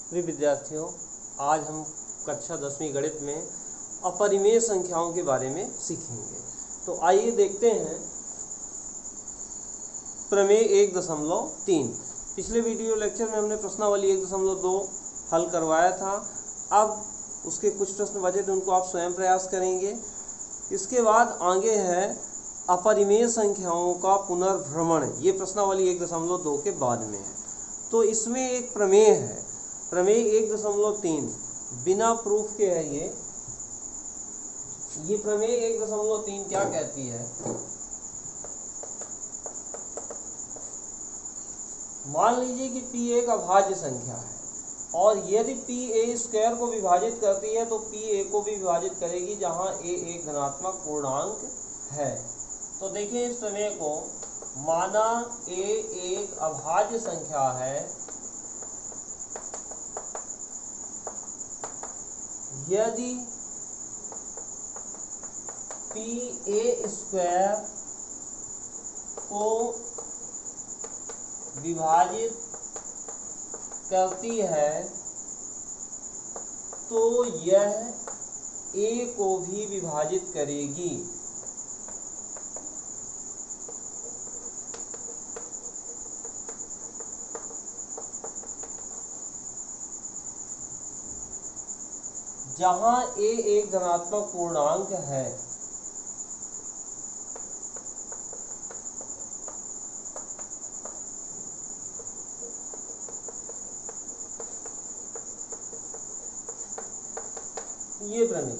प्रिय विद्यार्थियों, आज हम कक्षा 10वीं गणित में अपरिमेय संख्याओं के बारे में सीखेंगे। तो आइए देखते हैं प्रमेय 1.3। पिछले वीडियो लेक्चर में हमने प्रश्नावली 1.2 हल करवाया था। अब उसके कुछ प्रश्न बचे थे, उनको आप स्वयं प्रयास करेंगे। इसके बाद आगे है अपरिमेय संख्याओं का पुनर्भ्रमण। ये प्रश्नावली 1.2 के बाद में है। तो इसमें एक प्रमेय है, प्रमेय 1.3, बिना प्रूफ के है ये प्रमेय 1.3 क्या कहती है? मान लीजिए कि p एक अभाज्य संख्या है और यदि p a स्क्वायर को विभाजित करती है तो p a को भी विभाजित करेगी, जहां a एक धनात्मक पूर्णांक है। तो देखिए इस प्रमेय को, माना a एक अभाज्य संख्या है, यदि p a स्क्वायर को विभाजित करती है तो यह a को भी विभाजित करेगी। जहां a एक धनात्मक पूर्णांक है। ये प्रमेय है।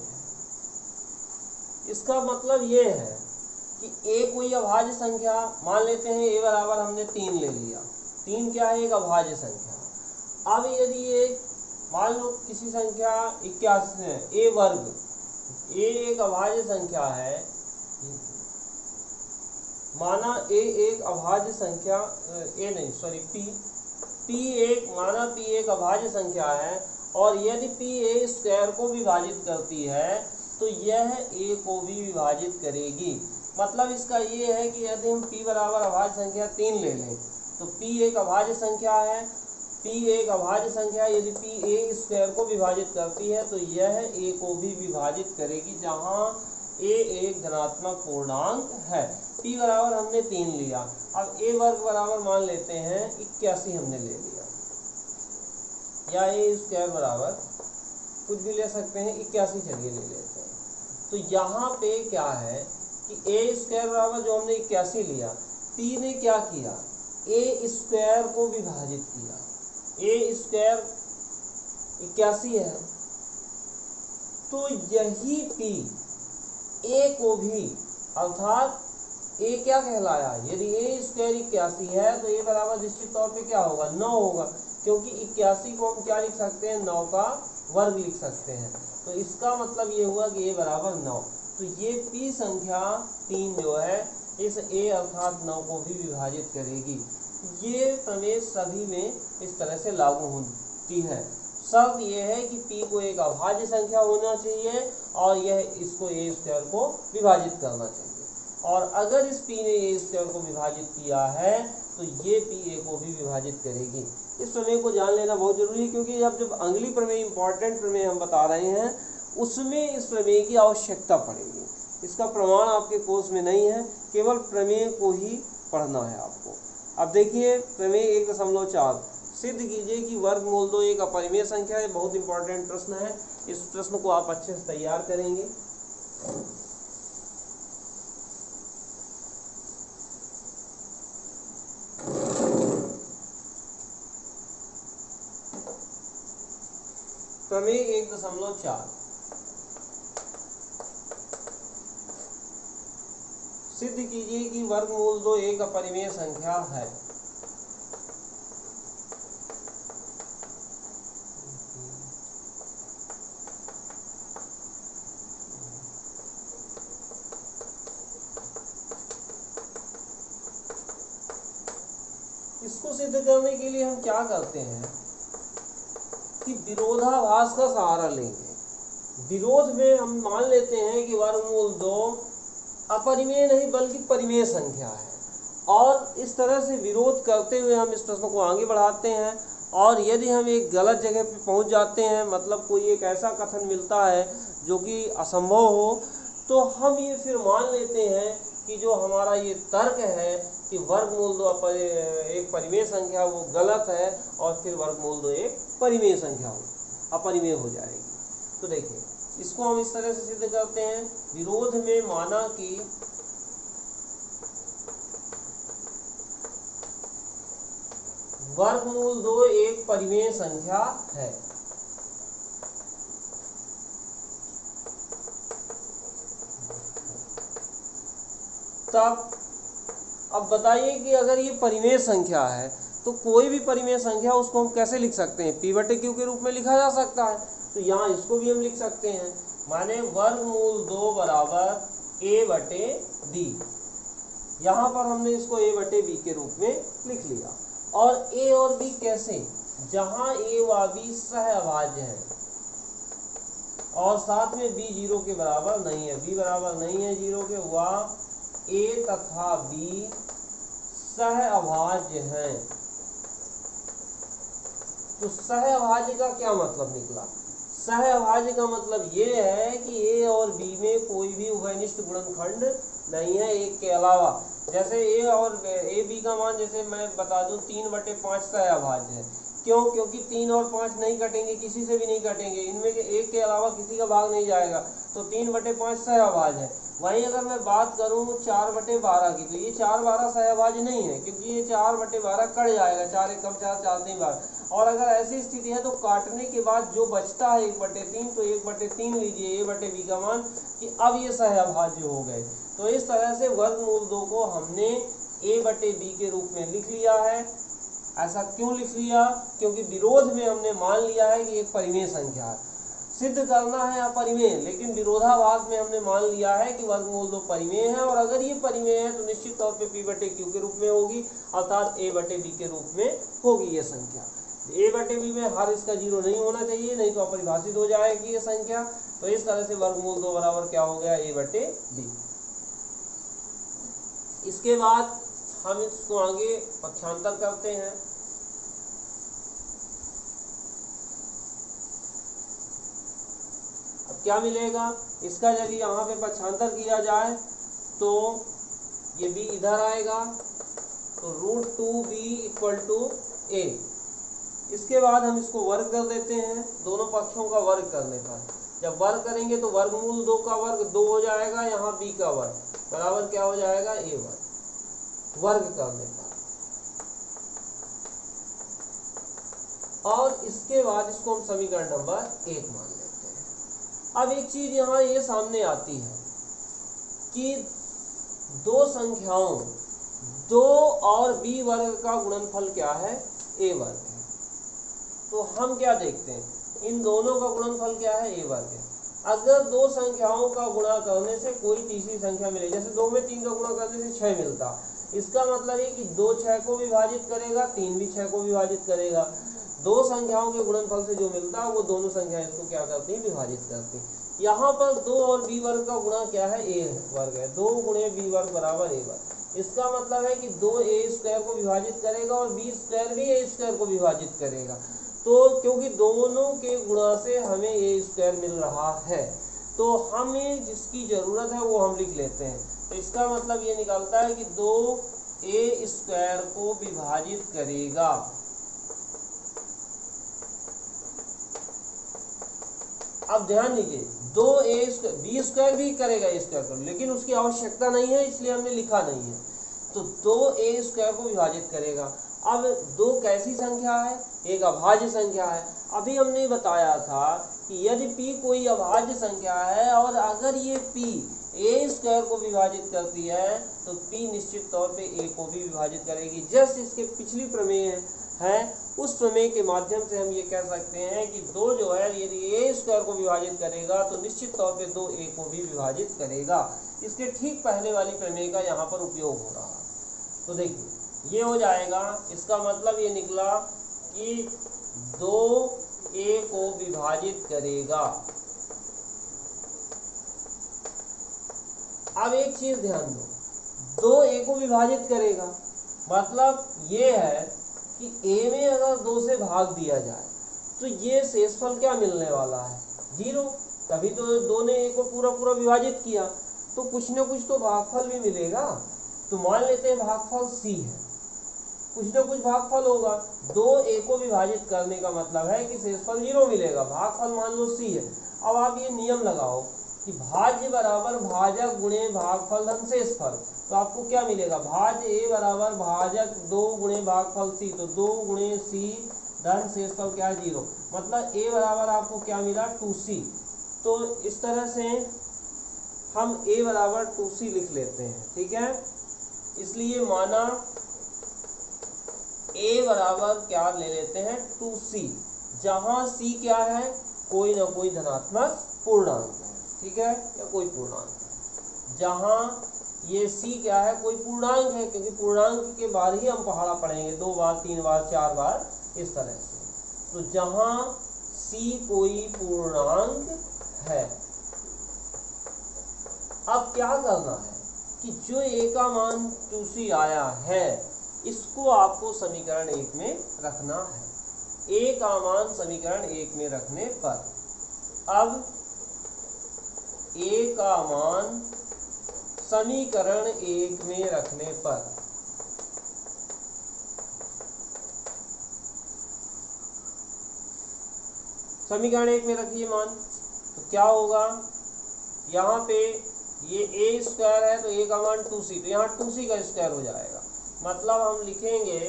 इसका मतलब ये है कि a कोई अभाज्य संख्या, मान लेते हैं a बराबर हमने 3 ले लिया। 3 क्या है? एक अभाज्य संख्या। अब यदि ये मान लो किसी संख्या 81 है, a वर्ग, a एक अभाज्य संख्या है, माना a एक अभाज्य संख्या, माना p एक अभाज्य संख्या है और यदि p a स्क्वायर को विभाजित करती है तो यह a को भी विभाजित करेगी। मतलब इसका ये है कि यदि हम p बराबर अभाज्य संख्या 3 ले लें तो p एक अभाज्य संख्या है, p एक अभाज्य संख्या यदि p a स्क्वायर को विभाजित करती है तो यह a को भी विभाजित करेगी, जहां a एक धनात्मक पूर्णांक है। p बराबर हमने 3 लिया। अब a वर्ग बराबर मान लेते हैं 81 हमने ले लिया, या a स्क्वायर बराबर कुछ भी ले सकते हैं, 81 चलिए ले लेते हैं। तो यहाँ पे क्या है कि a स्क्वायर बराबर जो हमने 81 लिया, p ने क्या किया? a स्क्वायर को विभाजित किया। a स्क्वायर 81 है, तो यही p a को भी, अर्थात a क्या कहलाया? यदि a स्क्वायर 81 है तो a बराबर निश्चित तौर पे क्या होगा? 9 होगा, क्योंकि 81 को हम क्या लिख सकते हैं? 9 का वर्ग लिख सकते हैं। तो इसका मतलब ये हुआ कि a बराबर 9। तो ये p संख्या 3 जो है इस a अर्थात 9 को भी विभाजित करेगी। ये प्रमेय सभी में इस तरह से लागू होती है। शर्त यह है कि p को एक अभाज्य संख्या होना चाहिए और यह इसको a स्क्वायर को विभाजित करना चाहिए। और अगर इस p ने a स्क्वायर को विभाजित किया है तो ये p a को भी विभाजित करेगी। इस प्रमेय को जान लेना बहुत जरूरी है, क्योंकि जब अगली प्रमेय, इंपॉर्टेंट प्रमेय हम बता रहे हैं, उसमें इस प्रमेय की आवश्यकता पड़ेगी। इसका प्रमाण आपके कोर्स में नहीं है, केवल प्रमेय को ही पढ़ना है आपको। अब देखिए प्रमेय 1.4, सिद्ध कीजिए कि वर्गमूल 2 एक अपरिमेय संख्या है। बहुत इंपॉर्टेंट प्रश्न है। इस प्रश्न को आप अच्छे से तैयार करेंगे। प्रमेय 1.4, सिद्ध कीजिए कि वर्गमूल 2 एक अपरिमेय संख्या है। इसको सिद्ध करने के लिए हम क्या करते हैं कि विरोधाभास का सहारा लेंगे। विरोध में हम मान लेते हैं कि वर्गमूल 2 अपरिमेय नहीं बल्कि परिमेय संख्या है, और इस तरह से विरोध करते हुए हम इस प्रश्न को आगे बढ़ाते हैं। और यदि हम एक गलत जगह पे पहुंच जाते हैं, मतलब कोई एक ऐसा कथन मिलता है जो कि असंभव हो, तो हम ये फिर मान लेते हैं कि जो हमारा ये तर्क है कि वर्गमूल 2 एक परिमेय संख्या वो गलत है, और फिर वर्गमूल 2 एक परिमेय संख्या हो अपरिमेय हो जाएगी। तो देखिए इसको हम इस तरह से सिद्ध करते हैं, विरोध में माना कि वर्गमूल 2 एक परिमेय संख्या है। तब अब बताइए कि अगर ये परिमेय संख्या है तो कोई भी परिमेय संख्या उसको हम कैसे लिख सकते हैं, p बटे q के रूप में लिखा जा सकता है। तो यहाँ इसको भी हम लिख सकते हैं, माने वर्गमूल 2 बराबर a बटे b। यहाँ पर हमने इसको a बटे b के रूप में लिख लिया। और a और b कैसे, जहाँ a व b सहअभाज्य है और साथ में b 0 के बराबर नहीं है, b बराबर नहीं है 0 के, वह a तथा b सहअभाज्य हैं। तो सहअभाज्य का क्या मतलब निकला, सहअभाज्य का मतलब ये है कि a और b में कोई भी उभयनिष्ठ गुणनखंड नहीं है एक के अलावा। जैसे a और a b का मान जैसे मैं बता दूं 3/5 सहअभाज्य है। क्यों, क्योंकि 3 और 5 नहीं कटेंगे, किसी से भी नहीं कटेंगे, इनमें के एक के अलावा किसी का भाग नहीं जाएगा, तो 3/5 सहअभाज्य है। वहीं अगर मैं बात करूं 4/12 की, तो ये 4/12 सहअभाज्य नहीं है, क्योंकि ये 4/12 कट जाएगा, 4 एक कम 4 4 3 12। और अगर ऐसी स्थिति है तो काटने के बाद जो बचता है 1/3, तो 1/3 लीजिए a बटे b का मान, कि अब ये सहअभाज्य हो गए। तो इस तरह से वर्गमूल 2 को हमने a बटे b के रूप में लिख लिया है। ऐसा क्यों लिख लिया, क्योंकि विरोध में हमने मान लिया है कि एक परिमेय संख्या है, सिद्ध करना है अपरिमेय, लेकिन विरोधाभास में हमने मान लिया है कि वर्गमूल 2 परिमेय है। और अगर ये परिमेय है तो निश्चित तौर पे p बटे q के रूप में होगी, अर्थात a बटे b के रूप में होगी ये संख्या। a बटे b में हर इसका 0 नहीं होना चाहिए, नहीं तो अपरिभाषित हो जाएगी ये संख्या। तो इस तरह से वर्गमूल 2 बराबर क्या हो गया, a बटे b। इसके बाद हम इसको आगे पक्षांतर करते हैं। अब क्या मिलेगा, इसका यदि यहाँ पे पक्षांतर किया जाए तो ये b इधर आएगा, तो √2b = a। इसके बाद हम इसको वर्ग कर देते हैं, दोनों पक्षों का वर्ग करने पर। जब वर्ग करेंगे तो वर्गमूल 2 का वर्ग 2 हो जाएगा, यहाँ b का वर्ग बराबर क्या हो जाएगा, a वर्ग, वर्ग करने पर। और इसके बाद इसको हम समीकरण नंबर 1 मान लेते हैं। अब एक चीज यहाँ ये सामने आती है कि दो संख्याओं 2 और b वर्ग का गुणनफल क्या है, a वर्ग है। तो हम क्या देखते हैं, इन दोनों का गुणनफल क्या है, a वर्ग है। अगर दो संख्याओं का गुणा करने से कोई तीसरी संख्या मिले, जैसे 2 में 3 का गुणा करने से 6 मिलता, इसका मतलब है कि 2 6 को विभाजित करेगा, 3 भी 6 को विभाजित करेगा। दो संख्याओं के गुणनफल से जो मिलता है वो दोनों संख्याएं इसको क्या करती हैं, विभाजित करती हैं। यहाँ पर 2 और b वर्ग का गुणा क्या है, a वर्ग है। 2 गुणे b वर्ग बराबर a वर्ग। इसका मतलब है कि 2a² को विभाजित करेगा और b² भी a² को विभाजित करेगा। तो क्योंकि दोनों के गुणा से हमें a² मिल रहा है, तो हमें जिसकी जरूरत है वो हम लिख लेते हैं। तो इसका मतलब ये निकलता है कि 2a² को विभाजित करेगा। अब ध्यान दीजिए, 2a² b² भी करेगा a² को, लेकिन उसकी आवश्यकता नहीं है, इसलिए हमने लिखा नहीं है। तो 2a² को विभाजित करेगा। अब 2 कैसी संख्या है, एक अभाज्य संख्या है। अभी हमने बताया था कि यदि p कोई अभाज्य संख्या है और अगर ये p a² को विभाजित करती है तो p निश्चित तौर पे a को भी विभाजित करेगी। जस्ट इसके पिछली प्रमेय है, उस प्रमेय के माध्यम से हम ये कह सकते हैं कि 2 जो है यदि a² को विभाजित करेगा तो निश्चित तौर पे 2a को भी विभाजित करेगा। इसके ठीक पहले वाली प्रमेय का यहाँ पर उपयोग हो रहा है। तो देखिए ये हो जाएगा, इसका मतलब ये निकला कि 2a को विभाजित करेगा। अब एक चीज ध्यान दो, 2a को विभाजित करेगा मतलब ये है कि a में अगर 2 से भाग दिया जाए तो ये शेषफल क्या मिलने वाला है, 0। तभी तो 2 ने a को पूरा पूरा विभाजित किया, तो कुछ न कुछ तो भागफल भी मिलेगा। तो मान लेते हैं भागफल c है, कुछ न कुछ भागफल होगा। 2a को विभाजित करने का मतलब है कि शेषफल 0 मिलेगा, भागफल मान लो c है। अब आप ये नियम लगाओ कि भाज्य बराबर भाजक गुणे भागफल धन शेषफल, तो आपको क्या मिलेगा, भाज्य a बराबर भाजक 2 गुणे भागफल c, तो 2 गुणे c धन शेषफल क्या है, 0। मतलब a बराबर आपको क्या मिला, 2c। तो इस तरह से हम a बराबर 2c लिख लेते हैं, ठीक है। इसलिए माना a बराबर क्या ले लेते हैं, 2c, जहां c क्या है, कोई ना कोई धनात्मक पूर्णांक है, ठीक है, या कोई पूर्णांक है। जहां ये c क्या है, कोई पूर्णांक है, क्योंकि पूर्णांक के बाद ही हम पहाड़ा पढ़ेंगे, 2 बार 3 बार 4 बार इस तरह से। तो जहां c कोई पूर्णांक है, अब क्या करना है कि जो a का मान 2c आया है इसको आपको समीकरण 1 में रखना है। a का मान समीकरण 1 में रखने पर अब a का मान समीकरण 1 में रखने पर समीकरण 1 में रखिए मान, तो क्या होगा, यहाँ पे ये a स्क्वायर है तो a का मान 2c, तो यहाँ 2c का स्क्वायर हो जाएगा। मतलब हम लिखेंगे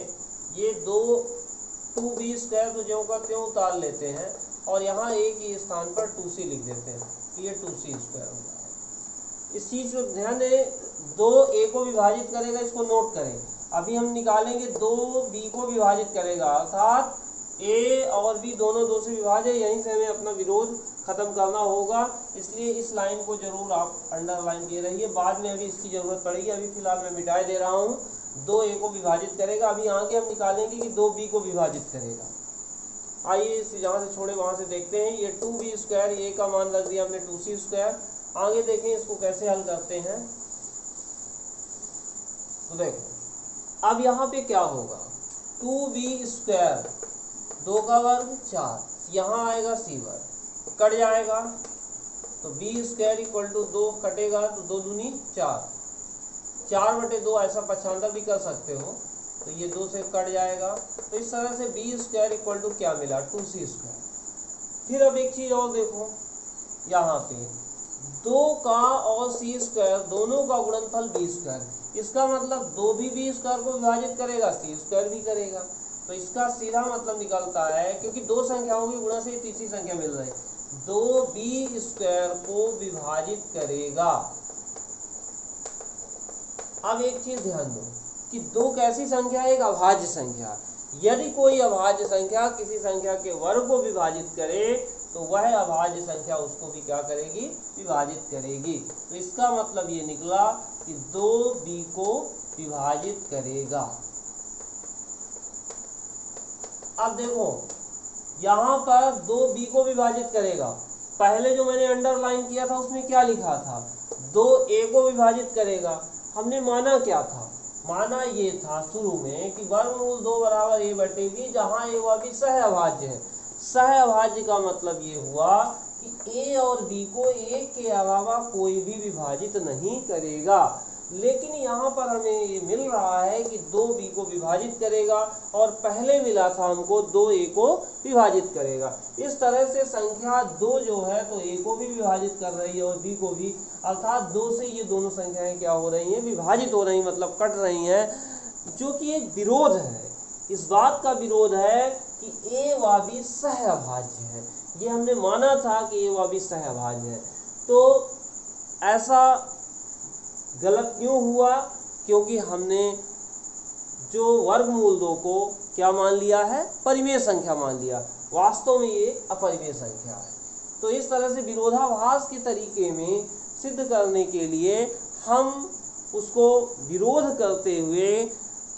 ये 2b स्क्वायर तो ज्यों का त्यों उतार लेते हैं और यहाँ a के स्थान पर 2c लिख देते हैं, तो ये 2c स्क्वायर हो जाएगा। इस चीज को ध्यान दें, 2a को विभाजित करेगा, इसको नोट करें। अभी हम निकालेंगे 2b को विभाजित करेगा, अर्थात a और b दोनों 2 से विभाज्य, यहीं से हमें अपना विरोध खत्म करना होगा। इसलिए इस लाइन को जरूर आप अंडरलाइन किए रहिए, बाद में अभी इसकी जरूरत पड़ेगी। अभी फिलहाल मैं मिटाए दे रहा हूँ। 2a को विभाजित करेगा, अभी आगे हम निकालेंगे कि 2b को विभाजित करेगा। आइए जहाँ से छोड़े वहां से देखते हैं। ये 2b स्क्वायर, a का मान रख दिया हमने 2c स्क्वायर। आगे देखें इसको कैसे हल करते हैं। तो देखो अब यहाँ पे क्या होगा, 2b स्क्वायर 2 का वर्ग 4, यहाँ आएगा c वर्ग, कट जाएगा तो b स्क्वायर इक्वल टू 2 कटेगा, तो 2 दूनी 4, 4/2 ऐसा पक्षांतर भी कर सकते हो, तो ये 2 से कट जाएगा। तो इस तरह से b स्क्वायर इक्वल टू क्या मिला, 2c स्क्वायर। फिर अब एक चीज और देखो, यहाँ पे 2 का और c स्क्वायर दोनों का गुणनफल b स्क्वायर, इसका मतलब 2 भी b स्क्वायर को विभाजित करेगा, c स्क्वायर भी करेगा। तो इसका सीधा मतलब निकलता है, क्योंकि 2 संख्याओं की गुणा से ये तीसरी संख्या मिल रही है, 2b स्क्वायर को विभाजित करेगा। अब एक चीज ध्यान दो कि 2 कैसी संख्या है, एक अभाज्य संख्या। यदि कोई अभाज्य संख्या किसी संख्या के वर्ग को विभाजित करे तो वह अभाज्य संख्या उसको भी क्या करेगी, विभाजित करेगी। तो इसका मतलब ये निकला कि 2b को विभाजित करेगा। अब देखो यहाँ पर 2b को विभाजित करेगा, पहले जो मैंने अंडरलाइन किया था उसमें क्या लिखा था, 2a को विभाजित करेगा। हमने माना क्या था, माना ये था शुरू में कि वर्गमूल 2 बराबर a/b, जहाँ a व b सह अभाज्य है। सह अभाज्य का मतलब ये हुआ कि a और b को एक के अलावा कोई भी विभाजित नहीं करेगा। लेकिन यहाँ पर हमें ये मिल रहा है कि 2b को विभाजित करेगा और पहले मिला था हमको 2a को विभाजित करेगा। इस तरह से संख्या 2 जो है तो a को भी विभाजित कर रही है और b को भी, अर्थात 2 से ये दोनों संख्याएं क्या हो रही हैं, विभाजित हो रही, मतलब कट रही हैं, जो कि एक विरोध है। इस बात का विरोध है कि a व b सह अभाज्य है। ये हमने माना था कि a व b सह अभाज्य है, तो ऐसा गलत क्यों हुआ, क्योंकि हमने जो वर्गमूल 2 को क्या मान लिया है, परिमेय संख्या मान लिया। वास्तव में ये अपरिमेय संख्या है। तो इस तरह से विरोधाभास के तरीके में सिद्ध करने के लिए हम उसको विरोध करते हुए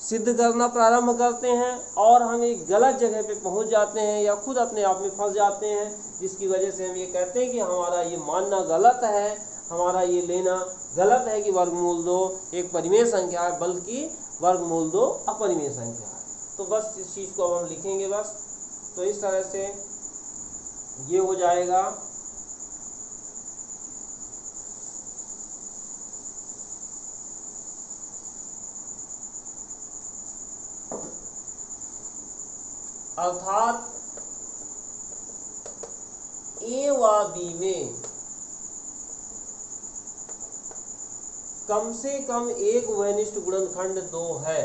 सिद्ध करना प्रारंभ करते हैं और हम एक गलत जगह पे पहुंच जाते हैं या खुद अपने आप में फंस जाते हैं, जिसकी वजह से हम ये कहते हैं कि हमारा ये मानना गलत है, हमारा ये लेना गलत है कि वर्गमूल 2 एक परिमेय संख्या है, बल्कि वर्गमूल 2 अपरिमेय संख्या है। तो बस इस चीज़ को अब हम लिखेंगे बस। तो इस तरह से ये हो जाएगा अर्थात ए व बी में कम से कम एक उभयनिष्ठ गुणनखंड 2 है।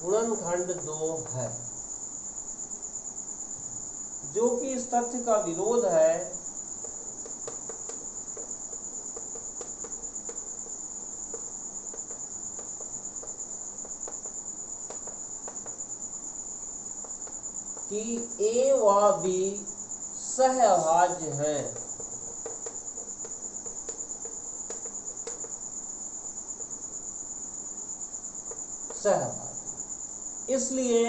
गुणनखंड 2 है, जो कि इस तथ्य का विरोध है कि ए व बी सहअभाज्य हैं। सहअभाज्य, इसलिए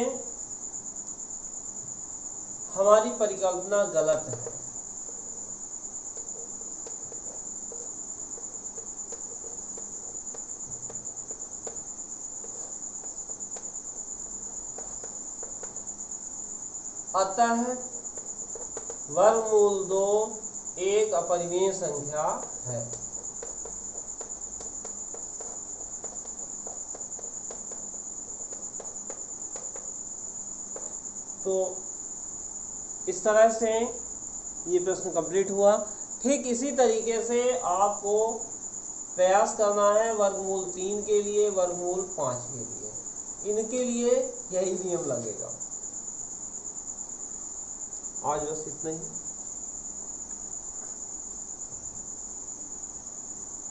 हमारी परिकल्पना गलत है। अतः वर्गमूल 2 एक अपरिमेय संख्या है। तो इस तरह से ये प्रश्न कंप्लीट हुआ। ठीक इसी तरीके से आपको प्रयास करना है वर्गमूल 3 के लिए, वर्गमूल 5 के लिए, इनके लिए यही नियम लगेगा। आज बस इतना ही।